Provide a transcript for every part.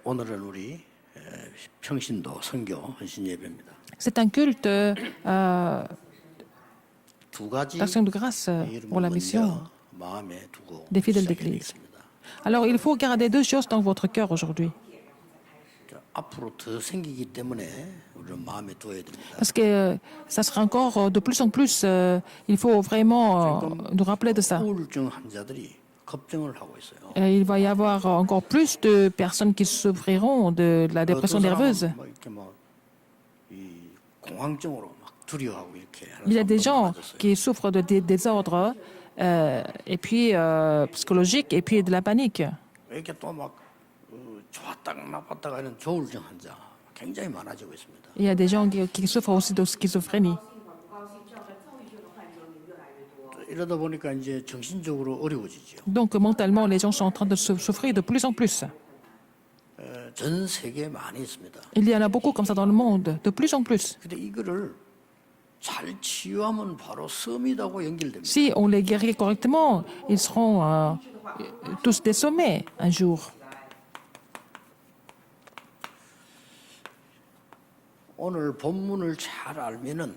오늘은 우리 평신도 선교 헌신 예배입니다. C'est un culte 두 가지 d'action de grâce pour la mission 먼저 마음에 두고 des fidèles d'église. 시작해야겠습니다. Alors, il faut garder deux choses dans votre cœur aujourd'hui. 앞으로 더 생기기 때문에 우리는 마음에 두어야 됩니다. Parce que ça sera encore de plus en plus, il faut vraiment nous rappeler de ça. 우울증 환자들이 걱정을 하고 있어요. Il va y avoir encore plus de personnes qui souffriront de la dépression 어떤 nerveuse. 사람은 뭐 이렇게 이 공황증으로 막 두려워하고 이렇게 하는 Il y a des 사람도 gens 많아졌어요. qui souffrent de désordre et puis psychologique et puis de la panique. 이렇게 또 막 좋았다가 나빴다가 하는 조울증 환자 굉장히 많아지고 있습니다. Il y a des gens qui souffrent aussi de schizophrénie. 이러다 보니까 이제 정신적으로 어려워지죠. Donc mentalement, les gens sont en train de souffrir de plus en plus. 전 세계에 많이 있습니다. Il y en a beaucoup comme ça dans le monde, de plus en plus. 근데 이거를 잘 치유하면 바로 서밋하고 연결됩니다. Si on les guérit correctement, ils seront tous des sommets un jour. 오늘 본문을 잘 알면은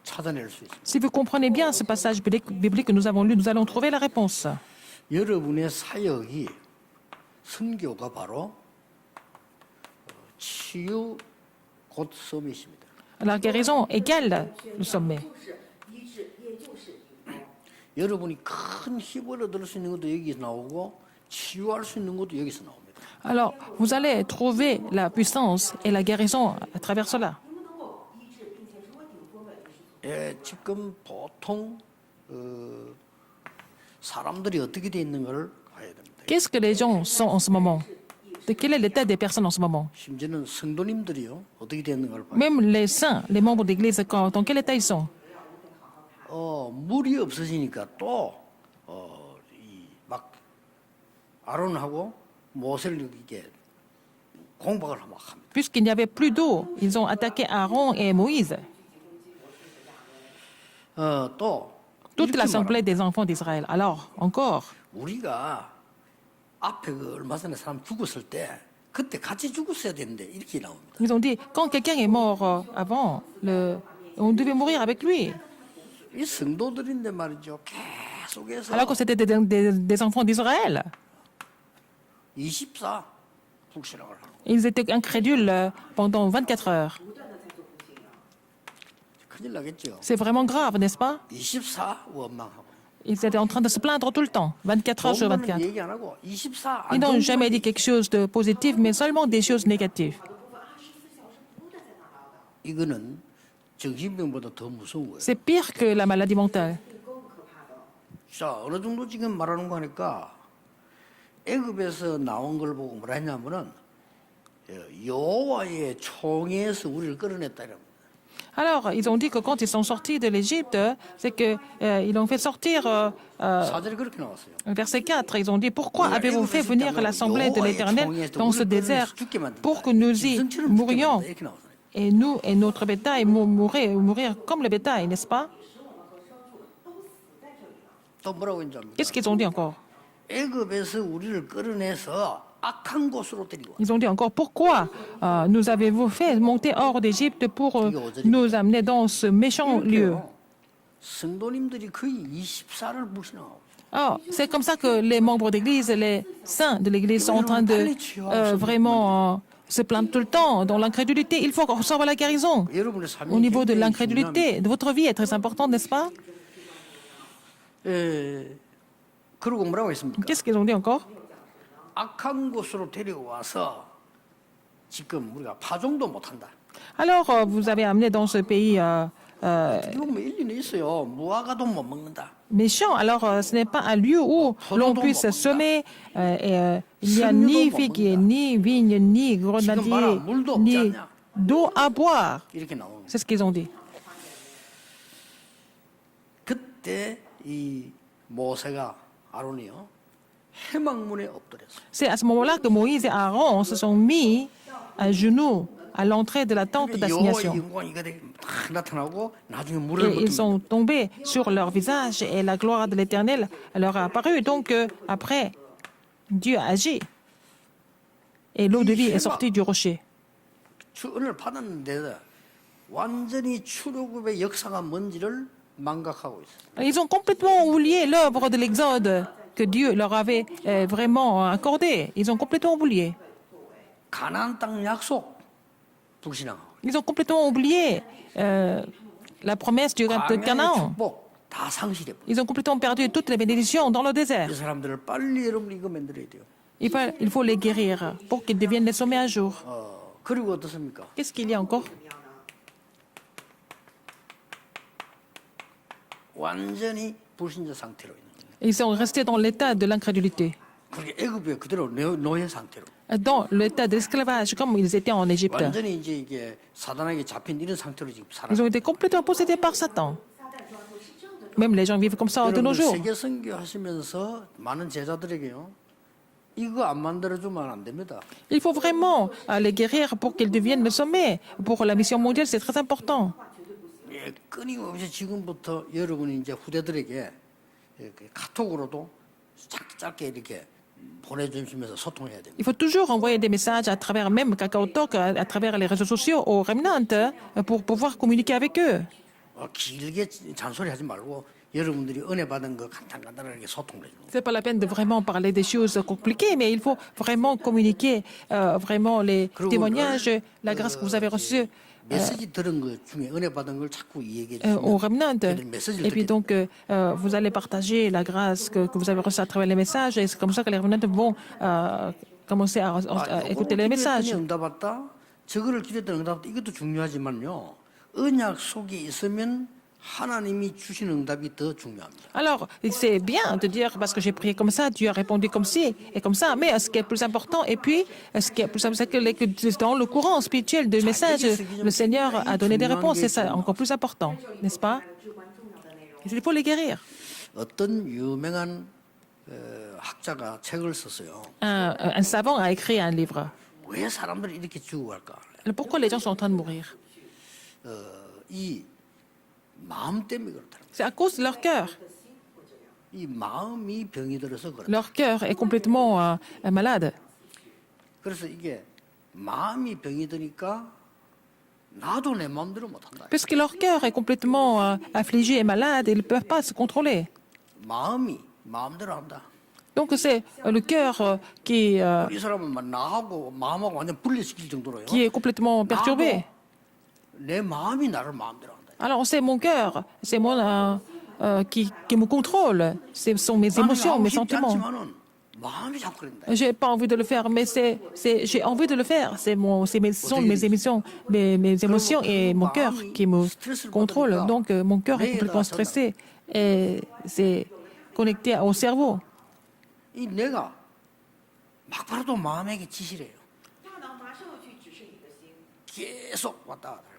찾아낼 수 있습니다. Si vous comprenez bien ce passage biblique que nous avons lu, nous allons trouver la réponse. 여러분의 사역이 선교가 바로 치유 곧 서밋입니다. La guérison égale le sommet. 여러분이 큰 힘을 얻을 수 있는 것도 여기서 나오고 치유할 수 있는 것도 여기서 나옵니다. Alors, vous allez trouver la puissance et la guérison à travers cela. 예, 지금 보통 사람들이 어떻게 돼 있는 걸 봐야 됩니다. Qu'est-ce que les gens sont en ce moment? Quel est l'état des personnes en ce moment? 심지어는 성도님들이요 어떻게 돼 있는 걸 봐요. Même les saints, les membres d'église, dans quel état ils sont? 물이 없어지니까 또막 아론하고 모세를 이렇게 공박을 막 합니다. Puisqu'il n'y avait plus d'eau, ils ont attaqué Aaron et Moïse, 또 toute 이렇게 l'assemblée 말합니다. des enfants d'Israël. Alors, encore, 우리가 앞에 얼마 전에 사람 죽었을 때 그때 같이 죽었어야 되는데 이렇게 나옵니다. ils ont dit, quand quelqu'un est mort avant, on devait mourir avec lui. 이 성도들인데 말이죠. 계속해서 Alors que c'était des enfants d'Israël. 24 불신앙을 하고 Ils étaient incrédules pendant 24 heures. 큰일 나겠죠. C'est vraiment grave, n'est-ce pas? 24 원망하고. Ils étaient en train de se plaindre tout le temps, 24 heures sur 좋은 거는 24. 얘기 안 하고 24 Ils 안 n'ont 좋은 jamais dit quelque chose de positif, mais seulement des choses négatives. 이거는 정신병보다 더 무서운 거예요. C'est pire que la maladie mentale. 자, 어느 정도 지금 말하는 거 하니까 애굽에서 나온 걸 보고 뭐라 했냐면은 여호와의 총에서 우리를 끌어냈다 이럽니다. Alors, ils ont dit que quand ils sont sortis de l'Égypte, c'est qu'ils ont fait sortir, 사절이 그렇게 나왔어요. verset 4, ils ont dit, pourquoi avez-vous fait venir l'assemblée de l'Éternel dans ce désert pour que nous y mourions 이렇게 나왔어요. et nous et notre bétail mourir comme le bétail, n'est-ce pas? 또 뭐라고 했는지 압니까? Qu'est-ce qu'ils ont dit encore? 애굽에서 우리를 끌어내서 악한 곳으로 데리고 Ils ont dit encore, pourquoi nous avez-vous fait monter hors d'Égypte pour nous amener dans ce méchant lieu? 왔어요. 성도님들이 거의 24를 불신하고 Alors, c'est comme ça que les membres d'église, les saints de l'église sont en train de vraiment se plaindre tout le temps dans l'incrédulité. Il faut recevoir la guérison. 여러분의 삶이 Au niveau de 굉장히 l'incrédulité, de votre vie est très importante, n'est-ce pas? 중요합니다. 그리고 뭐라고 했습니까? Qu'est-ce qu'ils ont dit encore? 악한 곳으로 데리고 와서 지금 우리가 파종도 못한다. Alors, vous avez amené dans ce pays 이거 뭐 일리는 있어요. 무화과도 못 먹는다. méchant. Alors, ce n'est pas un lieu où l'on puisse semer. Il n'y a ni figuier, ni vigne, ni grenadier, ni d'eau à boire. 이렇게 나오는 거예요. C'est ce qu'ils ont dit. 그때 이 모세가 아론이요 해망문에 엎드렸어요. C'est à ce moment-là que Moïse et Aaron se sont mis à genoux à l'entrée de la tente 여호와의 d'assignation. 영광이 이거 딱 나타나고 나중에 물을 Et ils 붓습니다. sont tombés sur leur visage et la gloire de l'Éternel leur a apparu. Donc, après, Dieu a agi. et l'eau de vie est sortie du rocher. 은혜를 받았는데 완전히 출애굽의 역사가 뭔지를 망각하고 있어요. Ils ont complètement oublié l'œuvre de l'Exode que Dieu leur avait vraiment accordée. Ils ont complètement oublié. 가나안 땅 약속 불신앙하고 Ils ont complètement oublié la promesse de 광야의 Canaan. 축복 다 상실해. Ils ont complètement perdu toutes les bénédictions dans le désert. 이 사람들을 빨리 여러분 이거 만들어야 돼요. Il faut les guérir pour qu'ils deviennent les sommets un jour. 그리고 어떻습니까? Qu'est-ce qu'il y a encore? 완전히 불신자 상태로 있는 거예요. Ils sont restés dans l'état de l'incrédulité, 그렇게 애굽에 그대로 노예 상태로. dans l'état d'esclavage comme ils étaient en Égypte. 완전히 이제 이게 사단에게 잡힌 이런 상태로 지금 살아. Ils ont été complètement possédés par Satan. Même les gens vivent comme ça de nos 여러분 jours. 세계 선교 하시면서 많은 제자들에게요. 이거 안 만들어주면 안 됩니다. Il faut vraiment les guérir pour qu'ils deviennent le sommet. Pour la mission mondiale, c'est très important. 예, 끊임없이 지금부터 여러분이 이제 후대들에게 이렇게 카톡으로도 짧게 이렇게 보내주시면서 소통해야 됩니다. Il faut toujours envoyer des messages à travers même KakaoTalk, à travers les réseaux sociaux aux remnants pour pouvoir communiquer avec eux. 길게 잔소리하지 말고 여러분들이 은혜 받은 거 간단하게 소통을 해주는 거예요. C'est pas la peine de vraiment parler des choses compliquées, mais il faut vraiment communiquer vraiment les témoignages, la grâce que vous avez reçue 메시지 들은 것 중에 은혜 받은 걸 자꾸 얘기해 aux 주시면 remnants. 걔들 메시지를 Et puis 듣게 donc, vous allez partager la grâce que vous avez reçue à travers les messages, et c'est comme ça que les remnants vont commencer à écouter les messages. 응답 받다, 저거를 기도했더니 응답 받다. 이것도 중요하지만요. 언약 속에 있으면 하나님이 주신 응답이 더 중요합니다. Alors, c'est bien de dire, parce que j'ai prié comme ça, Dieu a répondu comme ci et comme ça, mais ce qui est plus important, et puis, ce qui est plus important, c'est que dans le courant spirituel du message, le Seigneur a donné des réponses, c'est ça encore plus important, n'est-ce pas? Il faut les guérir. 어떤 유명한 학자가 책을 썼어요. Un savant a écrit un livre. 왜 사람들이 이렇게 죽어갈까? Pourquoi les gens sont en train de mourir? 이 마음 때문에 그렇다는 C'est à cause de leur cœur. 거예요. 이 마음이 병이 들어서 그렇다. Leur cœur est complètement malade. 그래서 이게 마음이 병이 드니까 나도 내 마음대로 못한다. Puisque leur cœur est complètement affligé et malade, ils ne peuvent pas se contrôler. 마음이 마음대로 한다. Donc c'est le cœur qui 이 사람은 막 나하고 마음하고 완전 분리시킬 정도로요. est complètement perturbé. 내 마음이 나를 마음대로 한다. Alors c'est mon cœur, c'est mon qui me contrôle. Ce sont mes 나는 émotions, 하고 mes 싶지 sentiments. 않지만은 마음이 자꾸 그런다. J'ai pas envie de le faire, mais j'ai envie de le faire. Ce sont mes émotions, mes émotions et mon cœur qui me contrôlent. Donc mon cœur est complètement stressé et c'est connecté au cerveau. 이 내가 막바로도 마음에게 지시래요. 계속 왔다 갔다.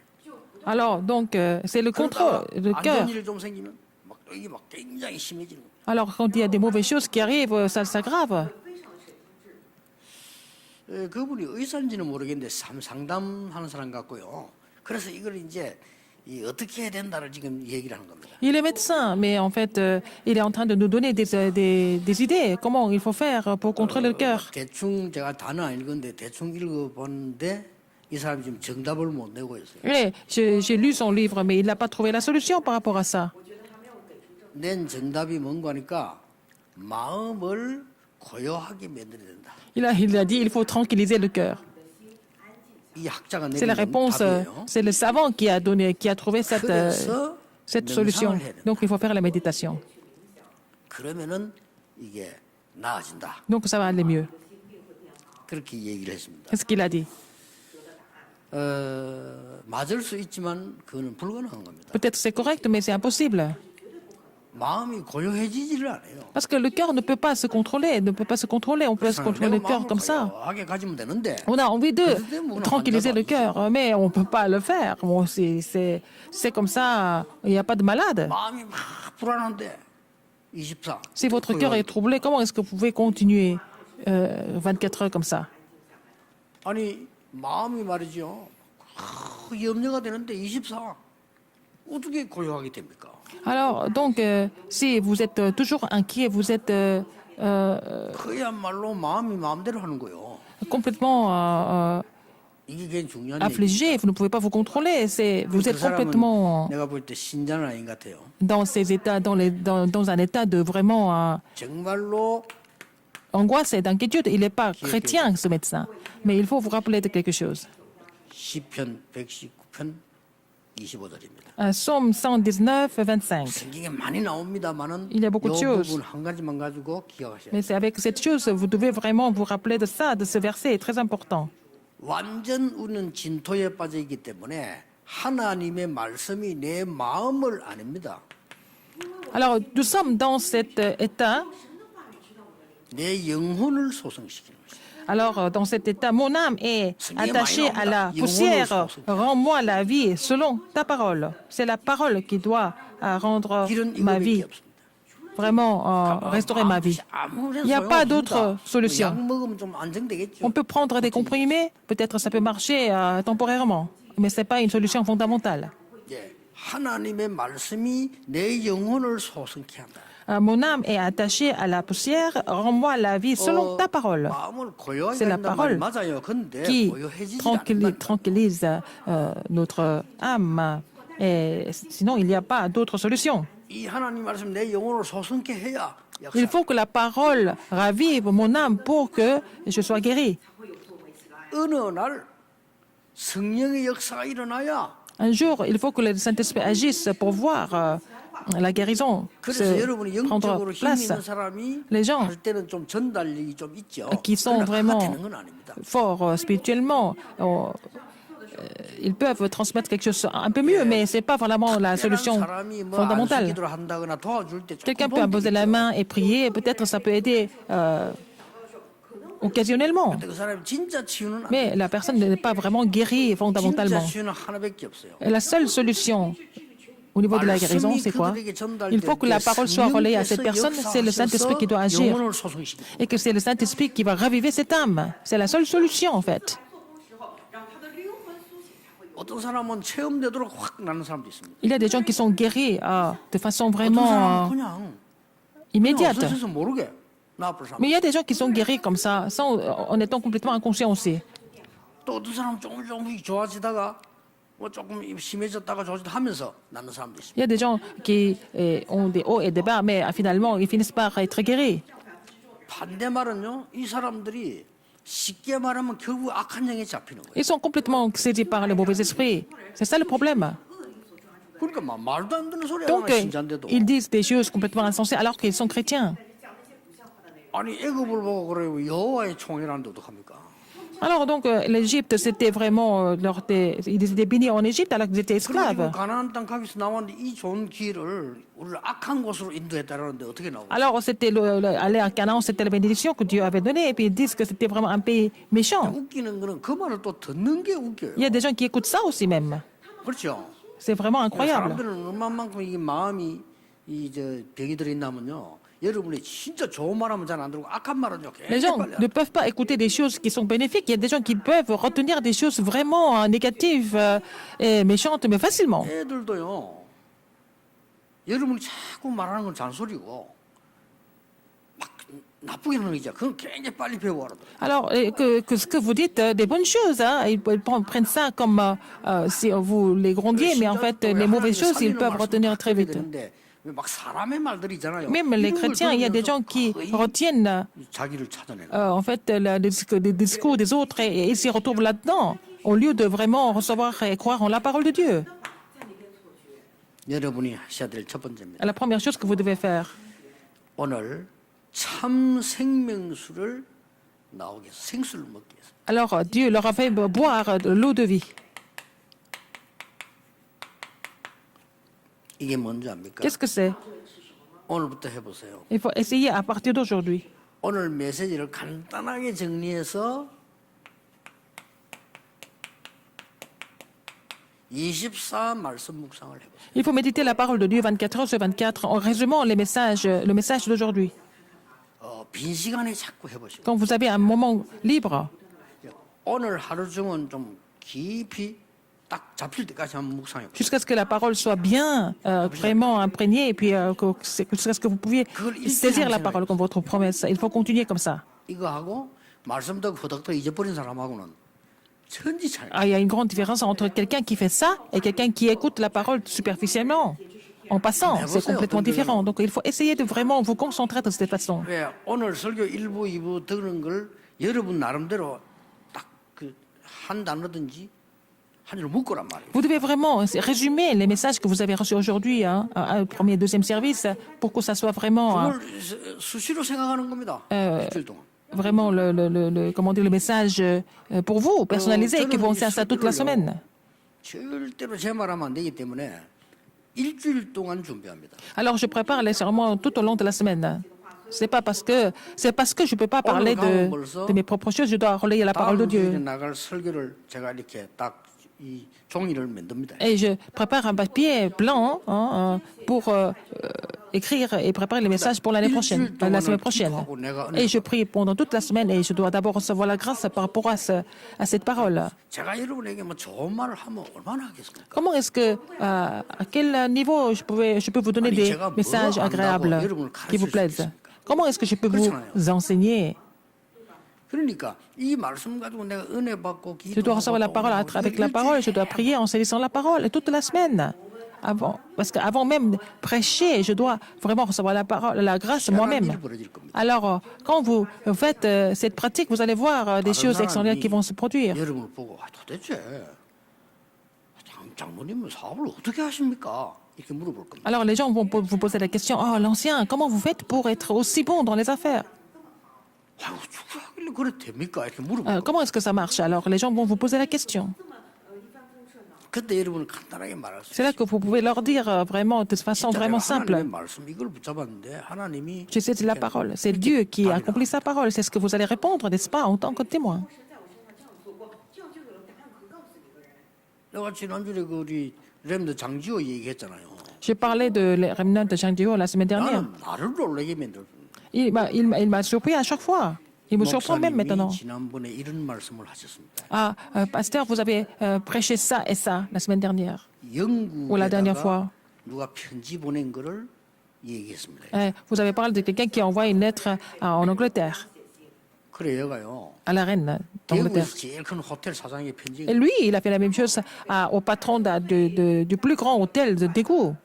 Alors donc c'est le contrôle, le 안 cœur. 좋은 일이 좀 생기면 막 이게 막 굉장히 심해지는 거예요. Alors quand il y a des mauvaises choses qui arrivent, ça s'aggrave. 그분이 의사인지는 모르겠는데 상담하는 사람 같고요. 그래서 이걸 이제 이 어떻게 해야 된다를 지금 얘기를 하는 겁니다. Il est médecin, mais en fait, il est en train de nous donner des idées. Comment il faut faire pour contrôler le cœur. 대충 제가 단어 안 읽었는데 대충 읽어봤는데 이 사람이 지금 정답을 못 내고 있어요. Oui, j'ai lu son livre, mais il n'a pas trouvé la solution par rapport à ça. 낸 정답이 뭔가 하니까 마음을 고요하게 만들어야 된다. Il a dit il faut tranquilliser le cœur. 이 학자가 C'est la 내린 réponse, 답이에요. c'est le savant qui a trouvé 그래서 cette solution. 명상을 해야 된다. Donc il faut faire la méditation. 그러면은 이게 나아진다. Donc ça va aller mieux. 그렇게 얘기를 했습니다. Qu'est-ce qu'il a dit? 맞을 수 있지만 그거는 불가능한 겁니다. Peut-être c'est correct, mais c'est impossible. 마음이 고요해지지를 않아요. Parce que le cœur ne peut pas se contrôler, ne peut pas se contrôler. On peut se contrôler le cœur comme ça. 고요하게 가지면 되는데 On a envie de tranquilliser le cœur, mais on ne peut pas le faire. Bon, c'est comme ça, il n'y a pas de malade. 마음이 막 불안한데 24. Si votre cœur est troublé, comment est-ce que vous pouvez continuer 24 heures comme ça? 아니 마음이 말이죠. 염려가 되는데 24. 어떻게 고요하게 됩니까? Alors, donc, si vous êtes toujours inquiet, vous êtes 그야말로 마음이 마음대로 하는 거요. complètement 이게 굉장히 중요한 얘기입니다. affligé, vous ne pouvez pas vous contrôler. Vous 그 êtes 사람은 complètement 내가 볼 때 신자는 아닌 것 같아요. dans ces états, dans un état de vraiment 정말로 angoisse et d'inquiétude. Il n'est pas chrétien, ce médecin. Mais il faut vous rappeler de quelque chose. 시편 119편 25절입니다. Psaume 119, 25. 성경에 많이 나옵니다만은 Il y a beaucoup de 이 choses. 부분 한 가지만 가지고 기억하셔야 돼요. Mais c'est avec cette chose, vous devez vraiment vous rappeler de ça, de ce verset, est très important. 완전 우리는 진토에 빠져 있기 때문에 하나님의 말씀이 내 마음을 아닙니다. Alors, nous sommes dans cet état. 내 영혼을 소성시키는 것입니다. Alors, dans cet état, mon âme est attachée à la poussière. Rends-moi la vie selon ta parole. C'est la parole qui doit rendre 길은 ma 이거밖에 vie, 없습니다. vraiment restaurer ma vie. Il n'y a pas d'autre solution. 약 먹으면 좀 안정되겠죠. On peut prendre des comprimés, peut-être ça peut marcher temporairement, mais ce n'est pas une solution fondamentale. 예, 하나님의 말씀이 내 영혼을 소성케 한다. Mon âme est attachée à la poussière, rends-moi la vie selon ta parole. 마음을 고요하게 C'est la 한단 말이 parole 맞아요. 근데 qui 고요해지지 않는다. tranquillise notre âme. Et sinon, il n'y a pas d'autre solution. 이 하나님 말씀 내 영혼을 소성케 해야 Il 역사. faut que la parole ravive mon âme pour que je sois guéri. 어느 날 성령의 역사가 일어나야 Un jour, il faut que le Saint-Esprit agisse pour voir la guérison 그래서 여러분이 prendre 영적으로 힘 place. 있는 사람이 Les gens 할 때는 좀 전달력이 좀 있죠. qui sont 그러나 vraiment 그가 되는 건 아닙니다. forts spirituellement, ils peuvent transmettre quelque chose un peu mieux, mais ce n'est pas vraiment la solution 사람이 뭐 fondamentale. 안수기도를 한다거나 도와줄 때 Quelqu'un 조금 peut imposer la 도움되겠죠. main et prier, peut-être ça peut aider occasionnellement. 근데 그 사람이 진짜 치유는 안 돼요. Mais la personne n'est pas vraiment guérie 진짜 fondamentalement. 치유는 하나밖에 없어요. Et la seule solution au niveau de la guérison, c'est quoi? Il faut que la parole soit relayée à cette personne. C'est le Saint-Esprit qui doit agir. 영혼을 소성시키고. Et que c'est le Saint-Esprit qui va raviver cette âme. C'est la seule solution, en fait. 어떤 사람은 체험되도록 확 나는 사람도 있습니다. Il y a des gens qui sont guéris de façon 어떤 vraiment 사람은 그냥 immédiate. 없어져서 모르게 나쁠 사람. Mais il y a des gens qui sont guéris comme ça, en étant complètement inconscients aussi. 또 어떤 사람은 조금씩 좋아지다가 뭐 조금 심해졌다가 좋아지다 하면서 나는 사람도 있습니다. Il y a des gens qui ont des hauts et des bas, mais finalement, ils finissent par être guéris. 반대 말은요, 이 사람들이 쉽게 말하면 결국 악한 영에 잡히는 거예요. Ils sont complètement saisis par le mauvais esprit. C'est ça le problème. 그러니까 막 말도 안 되는 소리 Donc, 하잖아 신자인데도. ils disent des choses complètement insensées alors qu'ils sont chrétiens. 아니 애굽을 보고 그래요. 여호와의 총회라는데 어떡합니까? Alors, donc, l'Égypte, c'était vraiment. Ils étaient bénis en Égypte alors qu'ils étaient 그리고 지금 esclaves. 가나안 땅 가기서 나왔는데 이 좋은 길을 우리를 악한 곳으로 인도했다라는데 어떻게 나오고? Alors, c'était aller à Canaan, c'était la bénédiction que Dieu avait donnée. Et puis, ils disent que c'était vraiment un pays méchant. 웃기는 거는 그 말을 또 듣는 게 웃겨요. Il y a des gens qui écoutent ça aussi, même. 그렇죠. C'est vraiment incroyable. 사람들은 얼마만큼 이 마음이 이제 병이 들어있나면요. 여러분이 진짜 좋은 말하면 잘 안 들고 악한 말은요. Les gens 굉장히 빨리 ne peuvent pas écouter des choses qui sont bénéfiques. Il y a des gens qui peuvent retenir des choses vraiment négatives et méchantes, mais facilement. 애들도요. 여러분이 자꾸 말하는 건 잔소리고 막 나쁘게 하는 거죠. 그건 굉장히 빨리 배워라. Alors, ce que vous dites, des bonnes choses, hein, ils prennent ça comme si vous les grondiez, mais en fait, les mauvaises choses, ils peuvent retenir très vite. 막 사람의 말들이 있잖아요. Même les chrétiens, il y a des gens qui retiennent 자기를 찾아내는. en fait les discours des autres et ils s'y retrouvent là-dedans, au lieu de vraiment recevoir et croire en la parole de Dieu. 여러분이 하셔야 될 첫 번째입니다. La première chose que vous devez faire, 오늘 참 생명수를 나오게 해서 생수를 먹게 해서. alors Dieu leur a fait boire de l'eau de vie. 이게 뭔지 압니까? Qu'est-ce que c'est? 오늘부터 해보세요. Il faut essayer à partir d'aujourd'hui. 오늘 메시지를 간단하게 정리해서 24 말씀 묵상을 해보세요. Il faut méditer la parole de Dieu 24 heures sur 24 en résumant le message d'aujourd'hui. 빈 시간에 자꾸 해보시고 Quand vous avez un moment libre, 오늘 하루 중은 좀 깊이 딱 잡힐 때까지 한번 묵상해 보세요. jusqu'à ce que la parole soit bien vraiment imprégnée et puis jusqu'à ce que vous pouviez saisir la parole comme votre promesse. Il faut continuer comme ça. 이거 하고 말씀 듣고 허덕허덕 잊어버린 사람하고는 천지 차이. Ah, il y a une grande différence entre quelqu'un qui fait ça et quelqu'un qui écoute la parole superficiellement, en passant. C'est complètement différent. Donc, il faut essayer de vraiment vous concentrer de cette façon. 왜 오늘 설교 1부, 2부 듣는 걸 여러분 나름대로 딱 그 한 단어든지 한 줄 묶으란 말이에요. Vous devez vraiment résumer les messages que vous avez reçus aujourd'hui, hein, un premier, deuxième service, pour que ça soit vraiment, 그걸 수시로 생각하는 겁니다. 일주일 동안. vraiment comment dire, le message pour vous, personnalisé, et que vous pensez à ça toute la semaine. 절대로 제 말하면 안 되기 때문에 일주일 동안 준비합니다. Alors, je prépare les sermons tout au long de la semaine. C'est parce que je ne peux pas parler de mes propres choses, je dois relayer la parole de 다음 주에 Dieu. 나갈 설교를 제가 이렇게 딱 이 종이를 만듭니다. Et je prépare un papier blanc pour écrire et préparer les messages pour l'année prochaine, la semaine prochaine. Et je prie pendant toute la semaine et je dois d'abord recevoir la grâce par rapport à cette parole. 제가 여러분에게 뭐 좋은 말을 하면 얼마나 하겠습니까? Comment est-ce que, à quel niveau je peux vous donner des messages agréables qui vous plaisent? Comment est-ce que je peux vous enseigner? 그러니까 이 말씀 가지고 내가 은혜 받고 Je dois recevoir la parole avec la parole, je dois prier en saisissant la parole toute la semaine. Parce qu'avant même de prêcher, je dois vraiment recevoir la parole, la grâce moi-même. Alors, quand vous faites cette pratique, vous allez voir des choses extraordinaires qui vont se produire. 여러분을 보고 도대체 장로님은 사업을 어떻게 하십니까? 이렇게 물어볼 겁니다. Alors, les gens vont vous poser la question, oh, l'ancien, comment vous faites pour être aussi bon dans les affaires? 아유, 누가 하길래 그래 됩니까? 이렇게 물어볼 겁니다. Comment est-ce que ça marche? Alors, les gens vont vous poser la question. 그때 여러분은 간단하게 말할 수 C'est là que vous pouvez leur dire vraiment de façon vraiment simple. 하나님의 말씀 이걸 붙잡았는데 하나님이 Je sais, c'est la parole. C'est Dieu qui accomplit sa parole. C'est ce que vous allez répondre, n'est-ce pas, en tant que témoin. 내가 지난주에 그 우리 렘드 장지호 얘기했잖아요. Je parlais de les remnants de Jean Dio la semaine dernière. 나는 나를 놀라게 만들. Il m'a surpris à chaque fois. Il me surprend même maintenant. 지난번에 이런 말씀을 하셨습니다. Ah, pasteur, vous avez prêché ça et ça la semaine dernière. Ou la dernière 영국에다가 fois. 누가 편지 보낸 거를 얘기했습니다. Vous avez parlé de quelqu'un qui a envoyé une lettre en Angleterre, 그래 얘가요. à la reine d'Angleterre. 대구에서 제일 큰 호텔 사장의 편지. Et lui, il a fait la même chose au patron du plus grand hôtel de Daegu.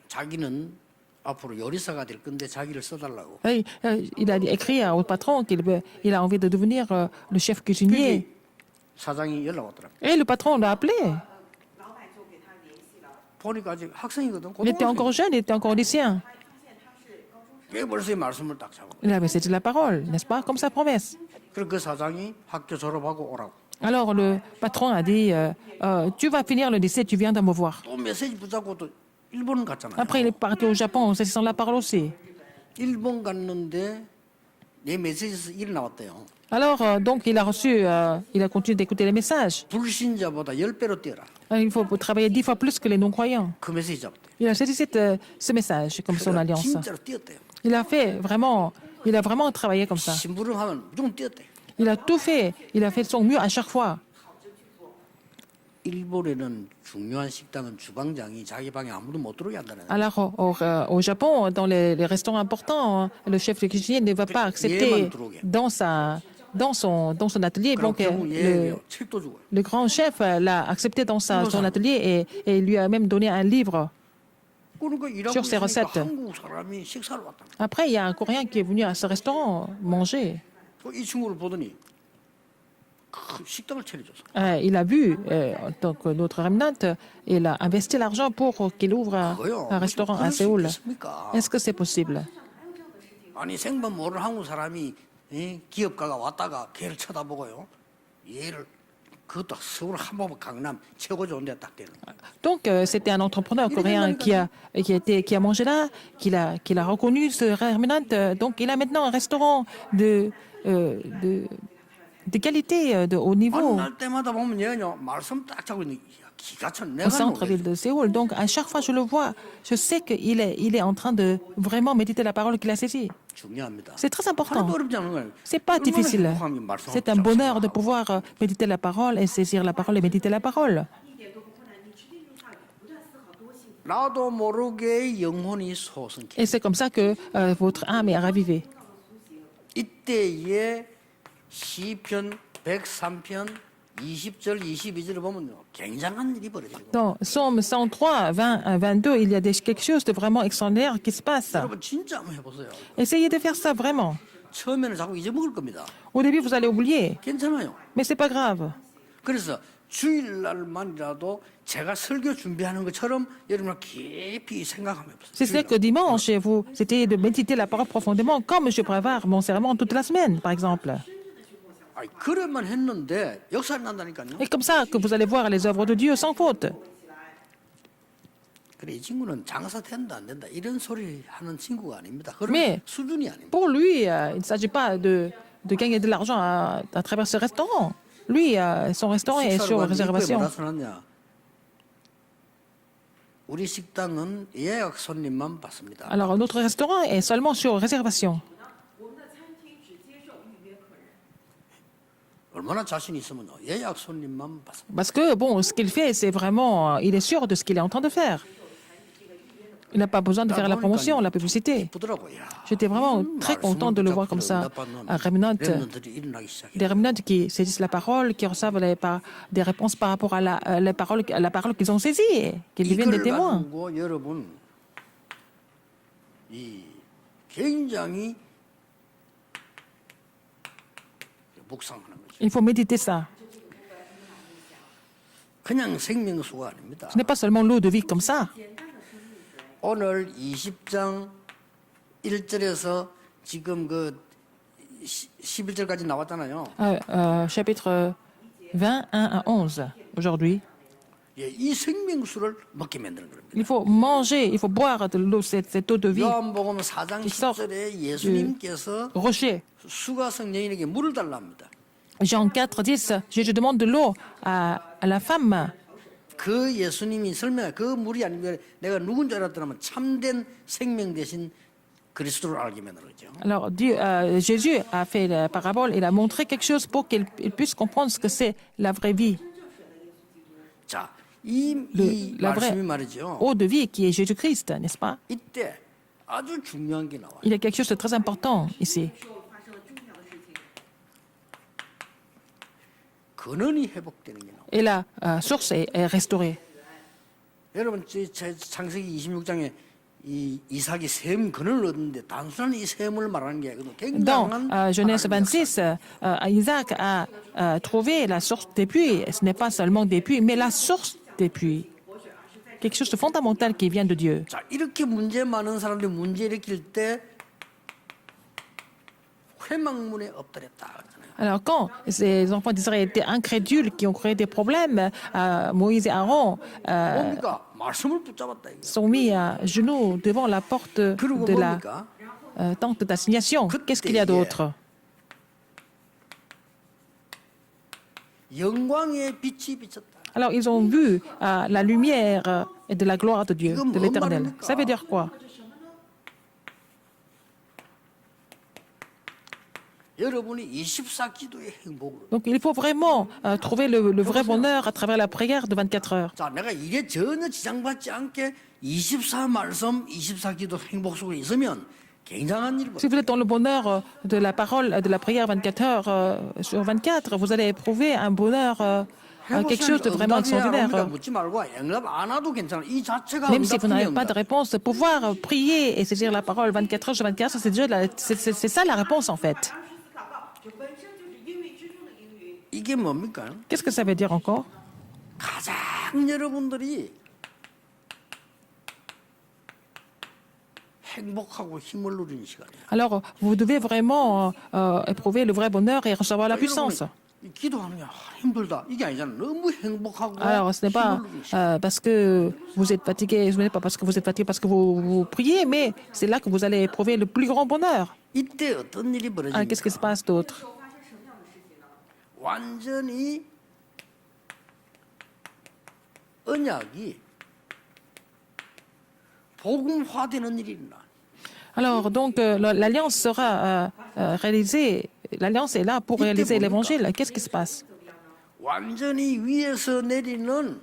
자기는 앞으로 요리사가 될 건데 자기를 써달라고. Et, il a écrit au patron qu'il a envie de devenir le chef cuisinier. 사장이 연락 왔더라고. Et le patron l'a appelé. 보니까 아직 학생이거든. Il était encore jeune, il était encore lycéen. 꽤 벌써 이 말씀을 딱 잡아. Il avait saisi la parole, n'est-ce pas, comme sa promesse. 그래서 그 사장이 학교 졸업하고 오라고. Alors le patron a dit, tu vas finir le lycée, tu viens de me voir. 또 메시지 붙잡고 또 일본 갔잖아요. Après, il est parti au Japon en saisissant la parole aussi. 일본 갔는데 내 메시지에서 일 나왔대요. Alors, donc, il a continué d'écouter les messages. 불신자보다 10배로 뛰어라. Il faut travailler 10 fois plus que les non-croyants. 그 메시지 잡대. Il a saisi ce message comme son alliance. 진짜로 뛰었대요. Il a vraiment travaillé comme ça. 심부름하면 무조건 뛰었대. Il a tout fait. Il a fait son mieux à chaque fois. 일본에는 중요한 식당은 주방장이 자기 방에 아무도 못 들어오게 한다는. Alors, au Japon, dans les restaurants importants, le chef de cuisinier ne va pas accepter dans son atelier. Donc, 책도 주고. le grand chef l'a accepté dans son atelier et lui a même donné un livre. 그러니까 일하고 Sur ses 있으니까 recettes. 한국 사람이 식사를 왔다. Après, il y a un Coréen qui est venu à ce restaurant manger. 이 친구를 보더니 그 식당을 차려줬어. Il a vu, donc notre remnant, il a investi l'argent pour qu'il ouvre un restaurant à Séoul. Est-ce que c'est possible? 아니 생판 모르는 한국 사람이 기업가가 왔다가 걔를 쳐다보고요. 얘를 그것도 서울 한복 강남 최고 좋은 데 딱 되는. Donc, c'était un entrepreneur coréen qui a mangé là, qu'il a reconnu ce remnant. Donc, il a maintenant un restaurant de qualité, de haut niveau, 만날 때마다 보면 얘는요 말씀 딱 잡고 있는 기가 차. au 내가 centre-ville de Séoul. Donc, à chaque fois que je le vois, je sais qu'il est en train de vraiment méditer la parole qu'il a saisie. 중요합니다. C'est très important. 하나도 어렵지 않은 거예요. C'est pas 얼마나 difficile. 행복함이 말씀을 C'est un 붙잡고 bonheur de pouvoir méditer la parole et saisir la parole et méditer la parole. 나도 모르게 영혼이 소성케. Et c'est comme ça que votre âme est ravivée. 이때에 시편 103편 20절 22절을 보면요. 굉장한 일이 벌어지는 거예요. Dans Psaume 103, 20 à 22, il y a quelque chose de vraiment extraordinaire qui se passe. 여러분 진짜 한번 해보세요. Essayez de faire ça vraiment. 처음에는 자꾸 잊어먹을 겁니다. Au début, vous allez oublier, 괜찮아요. mais c'est pas grave. 그래서 주일날만이라도 제가 설교 준비하는 것처럼 여러분 깊이 생각하면 C'est-à-dire que dimanche, vous essayez de méditer la parole profondément, comme je prépare mon serment toute la semaine, par exemple. 그래만 했는데 역사를 난다니까요. Et comme ça que vous allez voir les œuvres de Dieu sans faute. 그래 이 친구는 장사 된다 안 된다 이런 소리 하는 친구가 아닙니다. 그런 Mais 수준이 아닙니다. pour lui, il ne s'agit pas de gagner de l'argent à travers ce restaurant. Lui, son restaurant est sur 뭐라 réservation. 써놨냐? 우리 식당은 예약 손님만 받습니다. Alors, notre restaurant est seulement sur réservation. 얼마나 자신 있으면 예약 손님만 받습니다. Parce que, bon, ce qu'il fait, c'est vraiment, il est sûr de ce qu'il est en train de faire. Il n'a pas besoin de faire la promotion, la publicité. 기쁘더라고요. 야, J'étais vraiment très content de le voir comme ça. Un remnant, 렘넌트들이 일어나기 시작해요. des remnants qui saisissent la parole, qui reçoivent des réponses par rapport à la parole qu'ils ont saisie, qu'ils deviennent des 이걸 témoins. 가지고 여러분 이 굉장히 묵상하는 거죠. Il faut méditer ça. 그냥 생명수가 아닙니다. Ce n'est pas seulement l'eau de vie comme ça. 오늘 20장 1절에서 지금 그 11절까지 나왔잖아요. Chapitre 20, 1 à 11, aujourd'hui. 예, 이 생명수를 먹게 만드는 겁니다. Il faut manger, il faut boire de l'eau, cette eau de vie. 요한복음 4장 10절에 예수님께서 Rocher. 수가성 여인에게 물을 달라 합니다. Jean 4, 10, Jésus demande de l'eau à la femme. 그 예수님이 설명해 그 물이 아니면 내가 누군지 알았더라면 참된 생명 대신 그리스도를 알게 만드는 거죠. Alors, Jésus a fait la parabole, il a montré quelque chose pour qu'il puisse comprendre ce que c'est la vraie vie, 자, 이 la vraie 말씀이 말이죠. eau de vie qui est Jésus-Christ, n'est-ce pas? 이때 아주 중요한 게 나와요. Il y a quelque chose de très important ici. 근원이 회복되는 게 나와요. Et la source est restaurée. 여러분, 창세기 26장에 이 이삭이 샘 근원을 얻는데 단순한 이 샘을 말하는 게 아니고 Dans 굉장한 Genèse 하나님의 26, Isaac a trouvé la source des puits. Ce n'est pas seulement des puits, mais la source des puits. Quelque chose de fondamental qui vient de Dieu. 자, 이렇게 문제 많은 사람들이 문제 일으킬 때 회막문에 엎드렸다. Alors, quand ces enfants d'Israël étaient incrédules, qui ont créé des problèmes, Moïse et Aaron 뭡니까? 말씀을 붙잡았다. 이거. sont mis à genoux devant la porte 그리고 de la 뭡니까? tente d'assignation. Qu'est-ce qu'il y a d'autre? 영광의 빛이 비쳤다. Alors, ils ont vu la lumière et de la gloire de Dieu, de l'Éternel. Ça veut dire quoi? 여러분이 24기도의 행복으로. Donc, il faut vraiment trouver le vrai bonheur à travers la prière de 24 heures. 자, 내가 이게 전혀 지장받지 않게 24말씀, 24기도 행복 속에 있으면 굉장한 일이 Si vous êtes dans le bonheur de la parole, de la prière 24 heures sur 24, vous allez éprouver un bonheur, quelque chose de vraiment extraordinaire. 묻지 말고 응답 안 와도 괜찮아. 이 자체가 Même si vous n'avez 응답이에요. pas de réponse, de pouvoir prier et saisir la parole 24 heures sur 24, c'est déjà c'est ça la réponse en fait. 이게 뭡니까? Qu'est-ce que ça veut dire encore? 가장 여러분들이 행복하고 힘을 누리는 시간이에요. Alors, vous devez vraiment éprouver le vrai bonheur et recevoir la puissance. 기도하는 게 힘들다. 이게 아니잖아. 너무 행복하고 Alors, ce n'est pas 힘을 누리는 시간. parce que vous êtes fatigué, ce n'est pas parce que vous êtes fatigué, parce que vous priez, mais c'est là que vous allez éprouver le plus grand bonheur. 이때 어떤 일이 Ah, qu'est-ce qui se 벌어집니까? passe d'autre? 완전히 언약이 복음화되는 일이 일어나. Alors, donc, l'alliance sera réalisée. L'alliance est là pour réaliser l'évangile. Qu'est-ce qui se passe? 완전히 위에서 내리는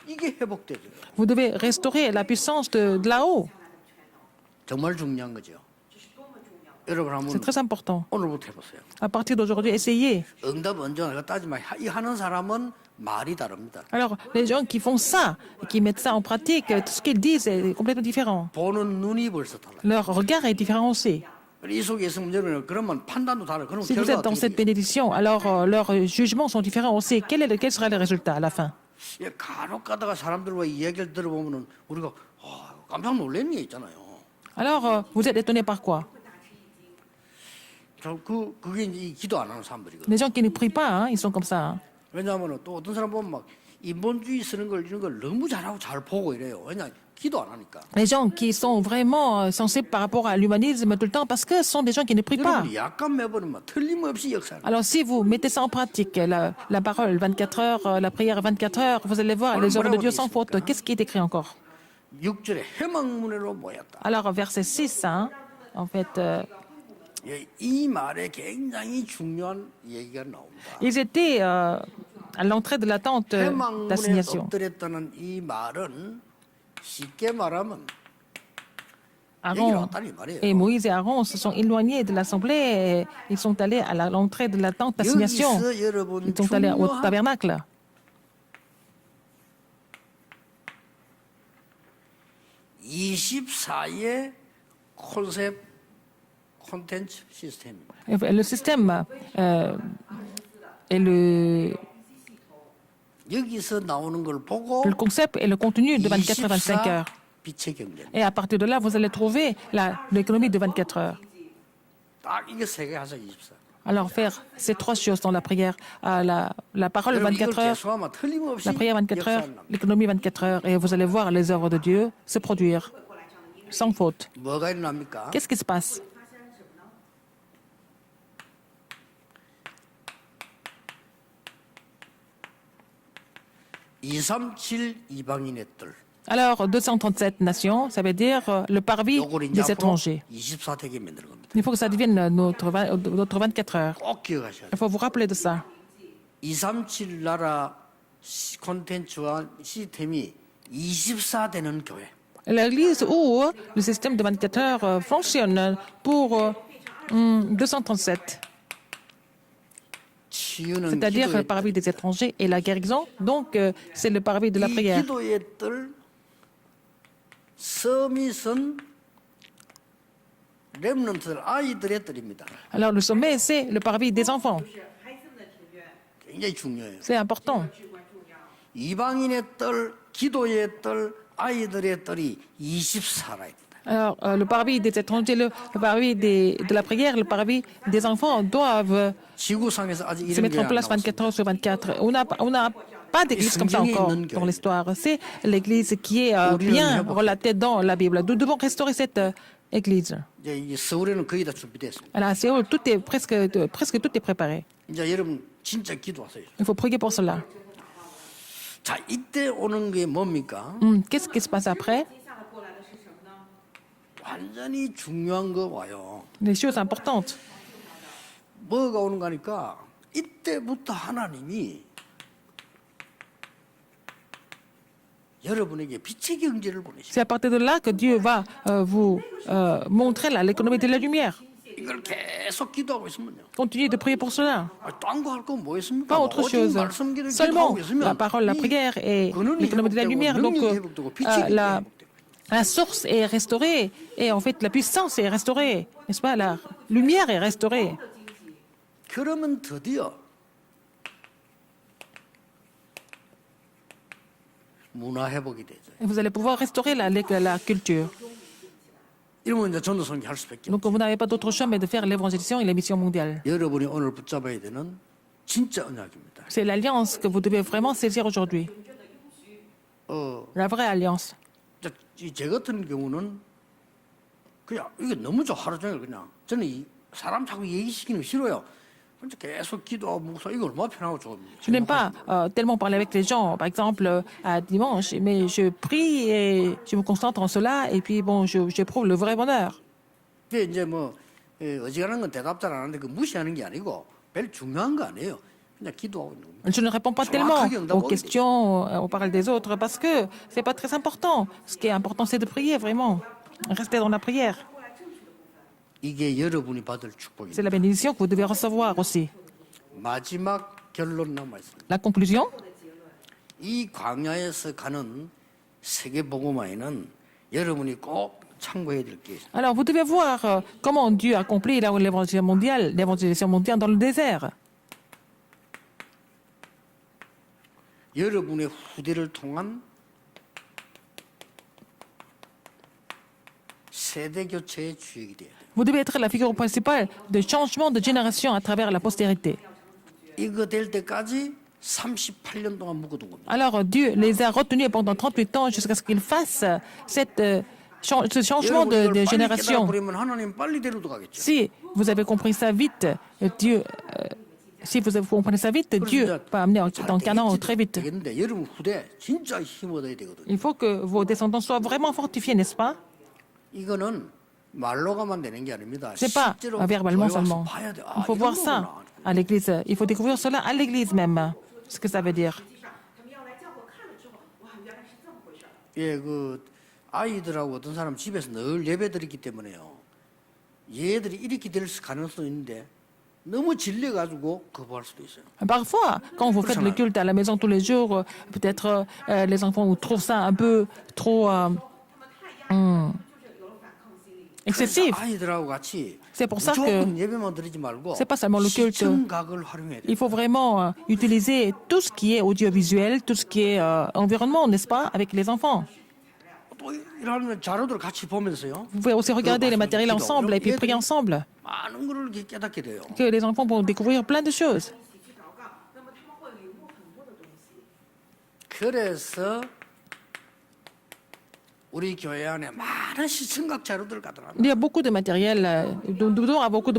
이게 회복되죠. Vous devez restaurer la puissance de là-haut. 정말 중요한 거죠. 여러분 C'est 한번 très important. 오늘부터 해보세요. À partir d'aujourd'hui, essayez. 응답 언제 내가 따지만 이 하는 사람은 말이 다릅니다. Alors, les gens qui font ça, qui mettent ça en pratique, tout ce qu'ils disent est complètement différent. 보는 눈이 벌써 달라요. Leur regard est différent aussi. 이 속에 있으면 여러분 그러면 판단도 다르고 그럼 Si vous 결과가 êtes dans 어떻게 cette 돼요? bénédiction, alors leurs jugements sont différents aussi. Quel sera le résultat à la fin? 예, 간혹 가다가 사람들과 이야기를 들어보면은 우리가 깜짝 놀라는 게 있잖아요. Alors, vous êtes étonné par quoi? 그게 이제 이 기도 안 하는 사람들이거든요. Les gens qui ne prient pas, hein, ils sont comme ça. Hein. 왜냐하면 또 어떤 사람 보면 막 인본주의 쓰는 걸 이런 걸 너무 잘하고 잘 보고 이래요. 왜냐 기도 안 하니까. Les gens qui sont vraiment sensibles par rapport à l'humanisme tout le temps, parce que ce sont des gens qui ne prient pas. 여러분이 약간 매버리면 틀림없이 역사를. Alors, si vous mettez ça en pratique, la parole 24 heures, la prière 24 heures, vous allez voir les œuvres de Dieu sans faute. Qu'est-ce qui est écrit encore? 6절에 해망문으로 모였다. Alors, verset 6, hein, en fait, 예, 이 말에 굉장히 중요한 얘기가 나옵니다. ils étaient à l'entrée de la tente 해망문에 d'assignation. 엎드렸다는 이 말은 쉽게 말하면 얘기를 Aaron 왔다는 이 말이에요. et Moïse et Aaron se sont éloignés de l'assemblée et ils sont allés à l'entrée de la tente d'assignation. 여기서 여러분 Ils sont allés au 중요한 tabernacle. 24의 콘텐츠 시스템입니다. Le système et le 여기서 나오는 걸 보고 concept et le contenu de 24 à 25 heures. 빛의 경제. Et à partir de là, vous allez trouver l'économie de 24 heures. 딱 이게 세계 하사 24. Alors faire ces trois choses dans la prière, la parole 24 heures, 계속하면 틀림없이 la prière 24 heures, 역사를 납니다. l'économie 24 heures, et vous allez voir les œuvres de Dieu se produire sans faute. 뭐가 일어납니까? Qu'est-ce qui se passe? (237) 이방인의 뜰. Alors, 237 nations, ça veut dire le parvis 요걸 이제 des 앞으로 étrangers. 24대기 만드는 겁니다. Il faut que ça devienne notre 24 heures. 꼭 기억하셔야 돼요. Il faut vous rappeler de ça. 237 나라 콘텐츠와 시스템이 24되는 교회. L'église où le système de 24 heures fonctionne pour 237, 치유는 c'est-à-dire le 기도의 parvis des étrangers et la guérison. Donc, c'est le parvis de la 이 prière. 기도의 뜰 서밋은 렘넌트들 아이들의 뜰입니다. Alors, le sommet, c'est le parvis des enfants. 굉장히 중요해요. C'est important. 이방인의 뜰, 기도의 뜰, 아이들의 뜰이 24라입니다. Alors, le parvis des étrangers, le parvis de la prière, le parvis des enfants doivent 지구상에서 아직 se 이런 mettre en 교회 안 place 나왔습니다. 24 heures sur 24. On n'a pas d'église comme ça encore dans l'histoire. C'est l'église qui est bien relatée dans la Bible. Nous devons restaurer cette église. 이제 이 서울에는 거의 다 준비됐습니다. Alors, à Séoul, presque tout est préparé. 이제 여러분 진짜 기도하세요. Il faut prier pour cela. 자, 이때 오는 게 뭡니까? Qu'est-ce qui se passe après? 완전히 중요한 거 와요. Des choses importantes. 뭐가 오는 거니까 이때부터 하나님이 여러분에게 빛의 경제를 보내시고 C'est à partir de là que Dieu va vous montrer l'économie de la lumière. 이걸 계속 기도하고 있으면요. Continuez de prier pour cela. 딴 거 할 거 뭐 있습니까? Pas autre 오직 chose. 말씀 기도 Seulement 기도하고 있으면 la parole, la prière et 근원이 l'économie de la 회복되고 lumière. Donc, 능력이 회복되고 빛이 회복되고 la source est restaurée et en fait la puissance est restaurée. N'est-ce pas? La lumière est restaurée. 그러면 드디어 문화 회복이 되죠. Et vous allez pouvoir restaurer la culture. 이러면 이제 전도선교 할 수밖에 없죠. Donc vous n'avez pas d'autre choix mais de faire l'évangélisation et les missions mondiales. 여러분이 오늘 붙잡아야 되는 진짜 언약입니다. C'est l'alliance que vous devez vraiment saisir aujourd'hui. La vraie alliance. 제 같은 경우는 그냥 이게 너무 좋아 하루 종일 그냥 저는 이 사람 자꾸 얘기시키는 거 싫어요. 혼자 계속 기도하고 묵상 이거 얼마나 편하고 좋습니다. Je n'aime pas tellement parler avec les gens. Par exemple, à dimanche, mais je prie et je me concentre en cela et puis bon, j'éprouve le vrai bonheur. 그게 이제 뭐 어지간한 건 대답 잘 안 하는데 그 무시하는 게 아니고 별 중요한 거 아니에요. 그냥 기도하고 있는 겁니다. Je ne réponds pas tellement aux questions, aux paroles des autres, parce que c'est pas très important. Ce qui est important, c'est de prier vraiment, rester dans la prière. 이게 여러분이 받을 C'est 축복입니다. la bénédiction que vous devez recevoir aussi. 마지막 결론 남아 있습니다. La conclusion, 이 광야에서 가는 세계 복음화에는 여러분이 꼭 참고해야 될 게 있습니다. alors vous devez voir comment Dieu accomplit l'évangélisation mondiale dans le désert. 여러분의 후대를 통한 세대 교체의 주역이 돼야 돼요. Vous devez être la figure principale de changement de génération à travers la postérité. 이거 될 때까지 38년 동안 묵어둔 겁니다. Alors Dieu les a retenus pendant 38 ans jusqu'à ce qu'ils fassent ce changement 여러분이 이걸 de 빨리 génération. 깨달아버리면 하나님 빨리 데려도 가겠죠. Si vous avez compris ça vite, si vous comprenez ça vite, Dieu va amener dans Canaan très vite. 되겠는데 여러분 후대 진짜 힘 얻어야 되거든요. Il faut que vos descendants soient vraiment fortifiés, n'est-ce pas? 이거는 말로 가만 되는 게 아닙니다. C'est pas 실제로 verbalement 교회 와서 seulement. 봐야 돼. Il faut voir ça à l'église. Il faut découvrir cela à l'église même, ce que ça veut dire. 예, 그 아이들하고 어떤 사람 집에서 늘 예배 드리기 때문에요. 얘들이 이렇게 될 가능성도 있는데 너무 질려가지고 거부할 수도 있어요. Parfois, quand vous faites le culte à la maison tous les jours, peut-être les enfants trouvent ça un peu trop excessif. 아이들하고 같이 C'est pour ça 무조건 que 예배만 드리지 말고 c'est pas seulement le culte. 시청각을 활용해야 돼요. Il faut vraiment utiliser tout ce qui est audiovisuel, tout ce qui est environnement, n'est-ce pas, avec les enfants. 또 이런 자료들 같이 보면서요. Vous pouvez aussi regarder les matériels ensemble et puis prier ensemble. 많은 거를 이렇게 깨닫게 돼요. Que les enfants vont découvrir plein de choses. 그래서 우리 교회 안에 많은 시청각 자료들 가더라고요. Il y a beaucoup de matériel, nous devons avoir beaucoup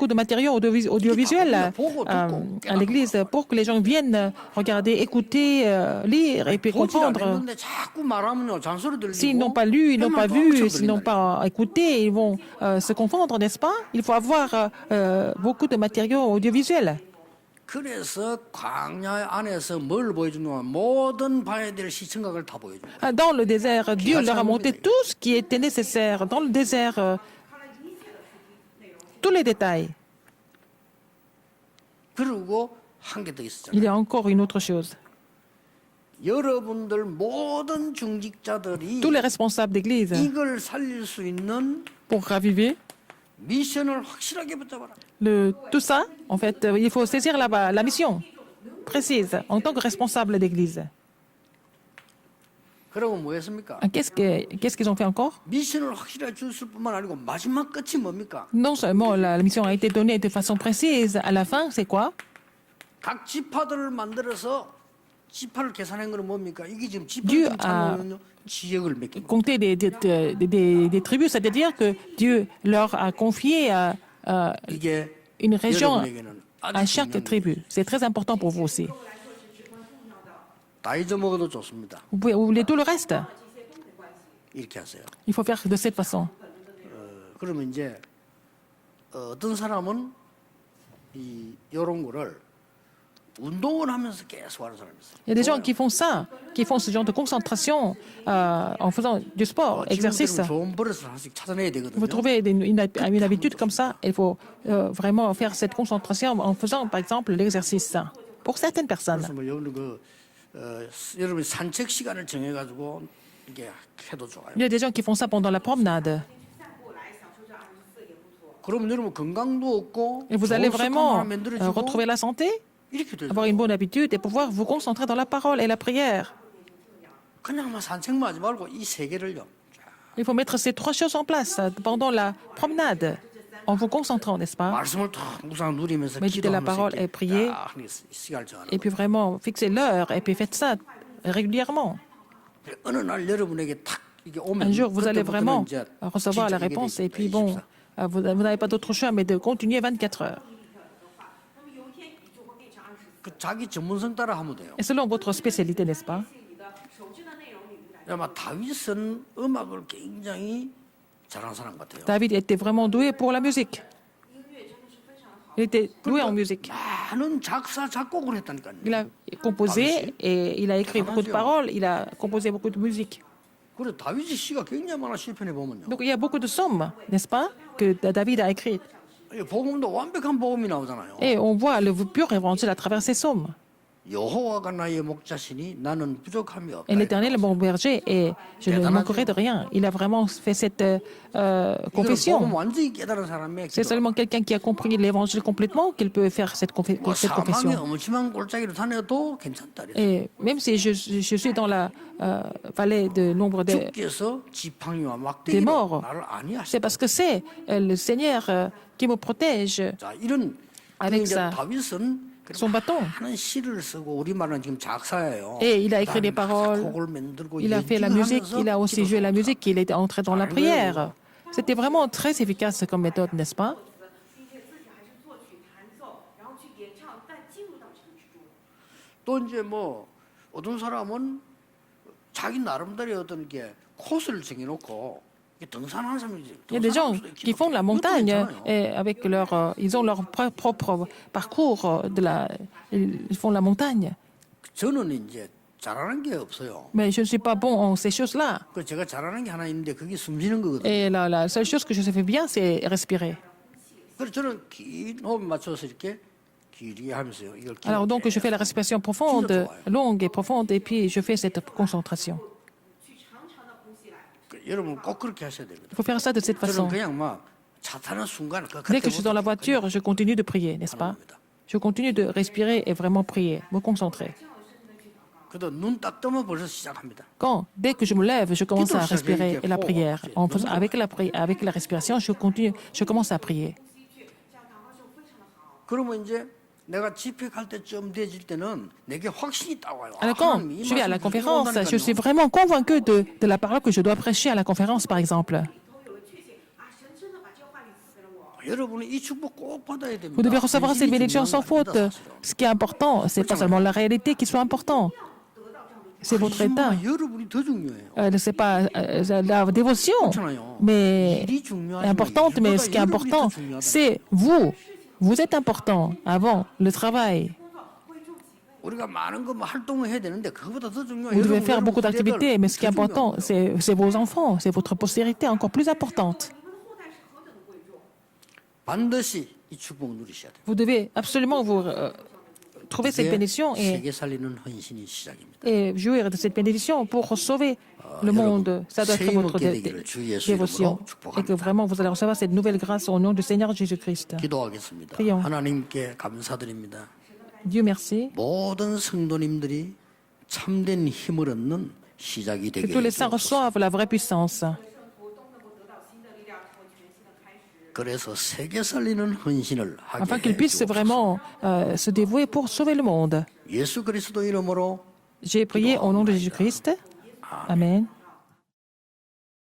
de matériaux audiovisuels à l'église pour que les gens viennent regarder, écouter, lire et puis 보질 comprendre. 않았는데 자꾸 말하면 잔소리 들리고 S'ils n'ont pas lu, ils n'ont pas 또 vu, 엄청 s'ils n'ont 들린다. pas écouté, ils vont se confondre, n'est-ce pas? Il faut avoir beaucoup de matériaux audiovisuels. 그래서 광야 안에서 뭘 보여주냐면 모든 봐야 될 시청각을 다 보여줘요. Dans le désert, Dieu leur a montré tout ce qui était nécessaire. Dans le désert, tous les détails. 그리고 한 개 더 Il 있었잖아요. y a encore une autre chose. 여러분들 모든 중직자들이 Tous les responsables d'église, 이걸 살릴 수 있는 pour raviver 미션을 확실하게 붙잡아라. tout ça, en fait, il faut saisir la mission précise en tant que responsable d'église. 그러면 뭐 했습니까? Qu'est-ce qu'ils ont fait encore? 미션을 확실하게 줬을 뿐만 아니고 마지막 끝이 뭡니까? Non seulement la mission a été donnée de façon précise, à la fin, c'est quoi? 각 지파들을 만들어서 지파를 계산한 거는 뭡니까? 이게 지금 Dieu 지파를 찾는 지역을 맺긴 겁니다. Compter des tribus, c'est-à-dire que Dieu leur a confié 이게 une région 여러분에게는 à 아주 chaque 중요한 tribu. C'est très important pour vous aussi. 다 잊어먹어도 좋습니다. Vous pouvez oublier tout le reste. 이렇게 하세요. Il faut faire de cette façon. 그러면 이제 어떤 사람은 이런 거를 운동을 하면서 계속 하는 사람이 있어요. Il y a des gens qui font ça, qui font ce genre de concentration en faisant du sport, exercice. 지금부터는 좋은 버릇을 하나씩 찾아내야 Il 되거든요. faut trouver une habitude comme ça. Il faut vraiment faire cette concentration en faisant, par exemple, l'exercice. Pour certaines personnes. 그래서 뭐 여러분이 산책 시간을 정해가지고 이게 해도 좋아요. Il y a des gens qui font ça pendant la promenade. 그러면 여러분 건강도 없고 Et vous allez vraiment retrouver la santé, 이렇게 되죠. avoir une bonne habitude et pouvoir vous concentrer dans la parole et la prière. 그냥만 산책만 하지 말고 이 세 개를요. Il faut mettre ces trois choses en place pendant la promenade, en vous concentrant, n'est-ce pas? 말씀을 탁 묵상 누리면서 Méditer la parole et prier. 시간을 정하는 Et puis vraiment fixer l'heure et puis faites ça régulièrement. 거예요. 어느 날 여러분에게 탁 이게 오면 Un jour, vous allez 그때부터는 vraiment 이제 recevoir la 진짜 이게 réponse et 돼 puis 있- bon, 24. vous n'avez pas d'autre choix mais de continuer 24 heures. 그 자기 전문성 따라 하면 돼요. Et selon votre spécialité, n'est-ce pas? 아마 다윗은 음악을 굉장히 잘하는 사람 같아요. David était vraiment doué pour la musique. Il était doué en musique. 많은 작사 작곡을 했다니까요. Il a composé et il a écrit beaucoup de paroles, il a composé beaucoup de musique. 그래 다윗의 시가 굉장히 많아 시편에 보면요. Donc il y a beaucoup de psaumes, n'est-ce pas, que David a écrit. 이 복음도 완벽한 복음이 나오잖아요. Et on voit le pur évangile à travers ces psaumes. 여호와가 나의 목자시니 나는 부족함이 없다. Et l'Éternel est mon berger et je ne manquerai de rien. Il a vraiment fait cette 이걸 복음 confession. 완전히 깨달은 사람의 C'est seulement quelqu'un qui a compris l'Évangile complètement qu'il peut faire cette 사망의 confession. 엄침한 골짜기로 다녀도 괜찮다. 그랬어요. Et même si je suis dans la vallée de l'ombre des 주께서 지팡이와 des 막대기로 morts, 나를 안위하시다. c'est parce que c'est le Seigneur qui me protège 자, 이런 avec 이제 sa- 다윗은 son bâton. 많은 시를 쓰고 우리말은 지금 작사예요. Et il a écrit des paroles, 곡을 만들고 il a fait la musique, il a aussi joué la musique, il est entré dans la prière. C'était vraiment très efficace comme méthode, n'est-ce pas? 并且自己还是作曲弹奏，然后去演唱，但进入到这个之中。 또 이제 뭐 어떤 사람은 자기 나름대로 어떤 게 코스를 정해놓고 이게 등산하는 사람이 Il y a des gens qui font la montagne et avec ils ont leur propre parcours ils font la montagne. 저는 이제 잘하는 게 없어요. Mais je ne suis pas bon en ces choses-là. 그 제가 잘하는 게 하나 있는데 그게 숨쉬는 거거든요. Et la seule chose que je fais bien, c'est respirer. 그래서 저는 긴 호흡 맞춰서 이렇게 길게 하면서요. 이걸 Alors donc, je fais la respiration profonde, longue et profonde, et puis je fais cette concentration. 去长长的呼吸来。 여러분 꼭 그렇게 하셔야 됩니다. Il faut faire ça de cette 저는 façon. 그냥 막 차 타는 순간 그 Dès que je suis dans la voiture, je continue de prier, n'est-ce pas? Je continue de respirer et vraiment prier, me concentrer. 그래도 눈 딱 뜨면 벌써 시작합니다. Dès que je me lève, je commence à respirer et la prière. Avec la respiration, je commence à prier. 吸去，这样祷告就非常的好。 그러면 이제 내가 집회 갈 때쯤 돼질 때는 내게 확신이 딱 와요. Alors quand 하나님이 이 je vais à la 말씀을 conférence, 들어온다니까요. je suis vraiment convaincu de la parole que je dois prêcher à la conférence, par exemple. 都有了确信啊，神真的把这个话语赐给了我。 여러분은 이 축복 꼭 받아야 됩니다. Vous devez recevoir cette bénédiction sans faute. Ce qui est important, c'est pas seulement la réalité qui soit important, c'est votre état. 여러분이 더 중요해요. C'est pas la dévotion, 그렇잖아요. mais 일이 중요하지만 importante, mais 일보다 ce qui est 여러분이 더 important, 중요하다. c'est vous. Vous êtes important avant le travail. 工作贵重几倍。 우리가 많은 거 활동을 해야 되는데 그거보다 더 중요해요. Vous devez 여러분, faire beaucoup 여러분 d'activités, mais ce qui est 더 important, 중요합니다. c'est vos enfants, c'est votre postérité encore plus importante. 你们的后代是何等的贵重。 반드시 이 축복 누리셔야 돼요. Vous devez absolument vous trouver cette 이게 bénédiction 세계 살리는 헌신이 시작입니다. et jouir de cette bénédiction pour sauver le monde. Ça doit être votre dévotion. Et que vraiment vous allez recevoir cette nouvelle grâce au nom du Seigneur Jésus-Christ. 기도하겠습니다. prions. 하나님께 감사드립니다. Dieu merci. 모든 성도님들이 참된 힘을 얻는 시작이 Que 되게 tous les saints 해주옵소서. reçoivent la vraie puissance. 圣徒都能够得到新的力量和全新的开始。 그래서 세계 살리는 헌신을 하게 Afin qu'ils puissent 해주옵소서. vraiment se dévouer pour sauver le monde. 예수 그리스도 이름으로 J'ai prié au nom de Jésus-Christ. Amen.